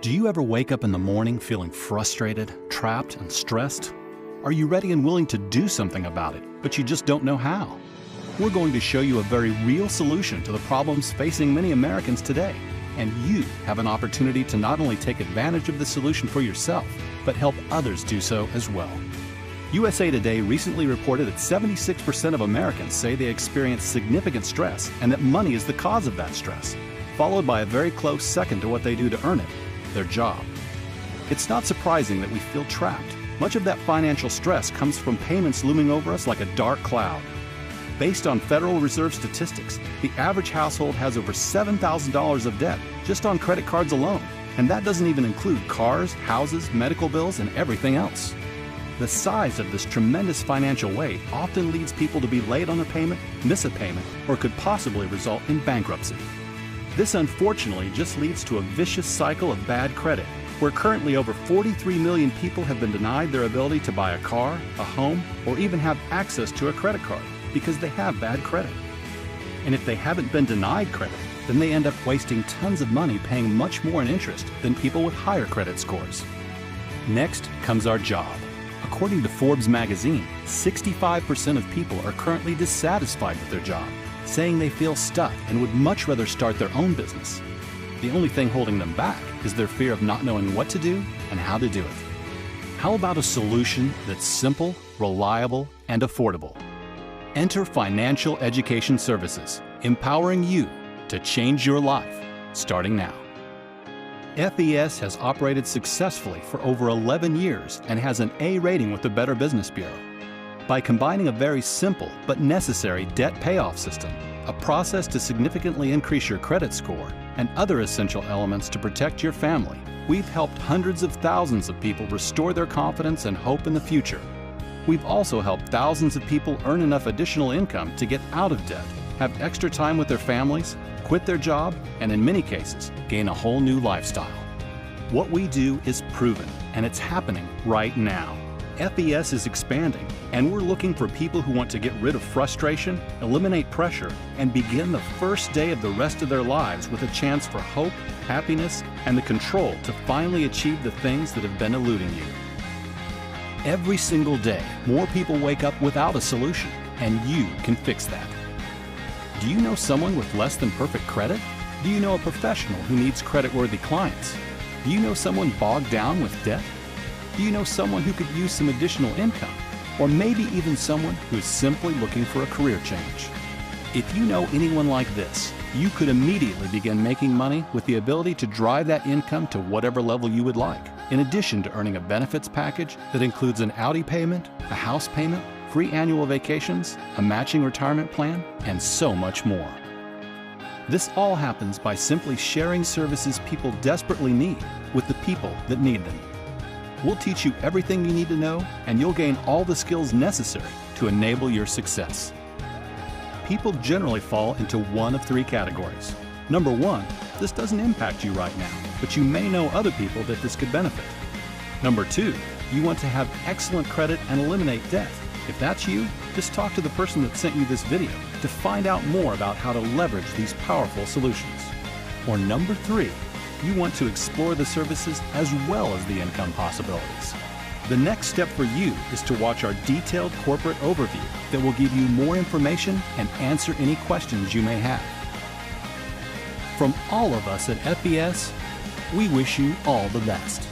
Do you ever wake up in the morning feeling frustrated, trapped, and stressed? Are you ready and willing to do something about it, but you just don't know how? We're going to show you a very real solution to the problems facing many Americans today. And you have an opportunity to not only take advantage of the solution for yourself, but help others do so as well. USA Today recently reported that 76% of Americans say they experience significant stress and that money is the cause of that stress, followed by a very close second to what they do to earn it, their job. It's not surprising that we feel trapped. Much of that financial stress comes from payments looming over us like a dark cloud. Based on Federal Reserve statistics, the average household has over $7,000 of debt just on credit cards alone, and that doesn't even include cars, houses, medical bills, and everything else. The size of this tremendous financial weight often leads people to be late on a payment, miss a payment, or could possibly result in bankruptcy. This unfortunately just leads to a vicious cycle of bad credit, where currently over 43 million people have been denied their ability to buy a car, a home, or even have access to a credit card because they have bad credit. And if they haven't been denied credit, then they end up wasting tons of money paying much more in interest than people with higher credit scores. Next comes our job. According to Forbes magazine, 65% of people are currently dissatisfied with their job, saying they feel stuck and would much rather start their own business. The only thing holding them back is their fear of not knowing what to do and how to do it. How about a solution that's simple, reliable, and affordable? Enter Financial Education Services, empowering you to change your life, starting now. FES has operated successfully for over 11 years and has an A rating with the Better Business Bureau. By combining a very simple but necessary debt payoff system, a process to significantly increase your credit score, and other essential elements to protect your family, we've helped hundreds of thousands of people restore their confidence and hope in the future. We've also helped thousands of people earn enough additional income to get out of debt, have extra time with their families, quit their job, and in many cases, gain a whole new lifestyle. What we do is proven, and it's happening right now. FES is expanding, and we're looking for people who want to get rid of frustration, eliminate pressure, and begin the first day of the rest of their lives with a chance for hope, happiness, and the control to finally achieve the things that have been eluding you. Every single day, more people wake up without a solution, and you can fix that. Do you know someone with less than perfect credit? Do you know a professional who needs credit-worthy clients? Do you know someone bogged down with debt? Do you know someone who could use some additional income? Or maybe even someone who is simply looking for a career change? If you know anyone like this, you could immediately begin making money with the ability to drive that income to whatever level you would like, in addition to earning a benefits package that includes an Audi payment, a house payment, free annual vacations, a matching retirement plan, and so much more. This all happens by simply sharing services people desperately need with the people that need them. We'll teach you everything you need to know, and you'll gain all the skills necessary to enable your success. People generally fall into one of three categories. Number one, this doesn't impact you right now, but you may know other people that this could benefit. Number two, you want to have excellent credit and eliminate debt. If that's you, just talk to the person that sent you this video to find out more about how to leverage these powerful solutions. Or number three, you want to explore the services as well as the income possibilities. The next step for you is to watch our detailed corporate overview that will give you more information and answer any questions you may have. From all of us at FES, we wish you all the best.